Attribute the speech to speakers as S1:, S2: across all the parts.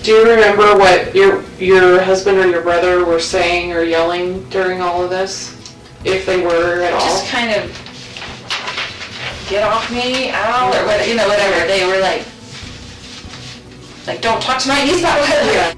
S1: Do you remember what your husband or your brother were saying or yelling during all of this? If they were at all?
S2: Just kind of, get off me, ow, or whatever, whatever. They were like, don't talk to my niece that way. Yeah.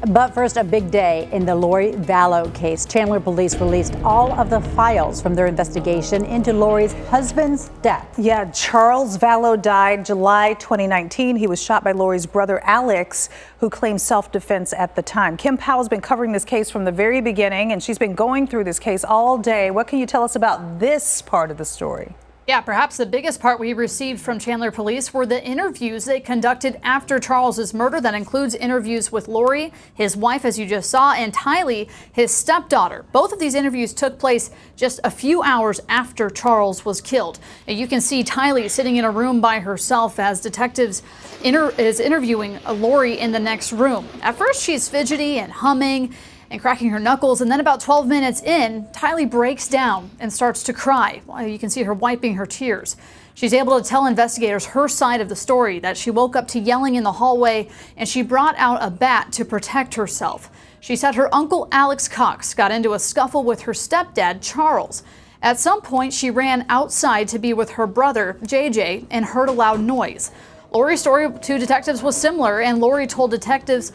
S3: But first, a big day in the Lori Vallow case. Chandler police released all of the files from their investigation into Lori's husband's death.
S4: Yeah, Charles Vallow died July 2019. He was shot by Lori's brother, Alex, who claimed self-defense at the time. Kim Powell's been covering this case from the very beginning, and she's been going through this case all day. What can you tell us about this part of the story?
S5: Yeah, perhaps the biggest part we received from Chandler police were the interviews they conducted after Charles's murder. That includes interviews with Lori, his wife, as you just saw, and Tylee, his stepdaughter. Both of these interviews took place just a few hours after Charles was killed. And you can see Tylee sitting in a room by herself as detectives is interviewing Lori in the next room. At first, she's fidgety and humming and cracking her knuckles, and then about 12 minutes in, Tylee breaks down and starts to cry. You can see her wiping her tears. She's able to tell investigators her side of the story, that she woke up to yelling in the hallway and she brought out a bat to protect herself. She said her uncle Alex Cox got into a scuffle with her stepdad, Charles. At some point, she ran outside to be with her brother, JJ, and heard a loud noise. Lori's story to detectives was similar, and Lori told detectives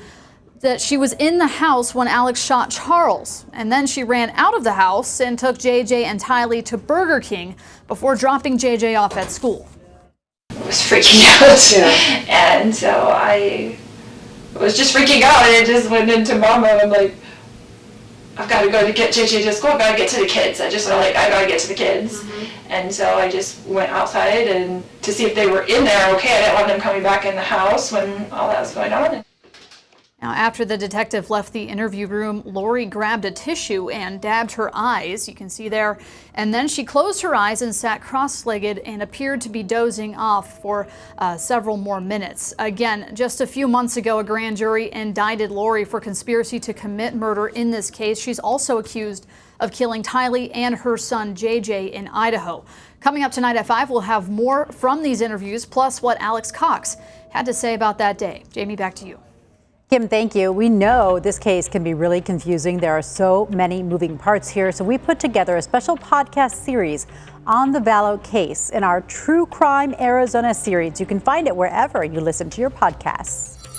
S5: that she was in the house when Alex shot Charles, and then she ran out of the house and took JJ and Tylee to Burger King before dropping JJ off at school.
S2: I was freaking out, and so I was just freaking out, and it just went into mom mode. I'm like, I've got to go to get JJ to school. I've got to get to the kids. I got to get to the kids. And so I just went outside and to see if they were in there okay. I didn't want them coming back in the house when all that was going on.
S5: Now, after the detective left the interview room, Lori grabbed a tissue and dabbed her eyes, you can see there, and then she closed her eyes and sat cross-legged and appeared to be dozing off for several more minutes. Again, just a few months ago, a grand jury indicted Lori for conspiracy to commit murder in this case. She's also accused of killing Tylee and her son JJ in Idaho. Coming up tonight at 5, we'll have more from these interviews, plus what Alex Cox had to say about that day. Jamie, back to you.
S3: Kim, thank you. We know this case can be really confusing. There are so many moving parts here, so we put together a special podcast series on the Vallow case in our True Crime Arizona series. You can find it wherever you listen to your podcasts.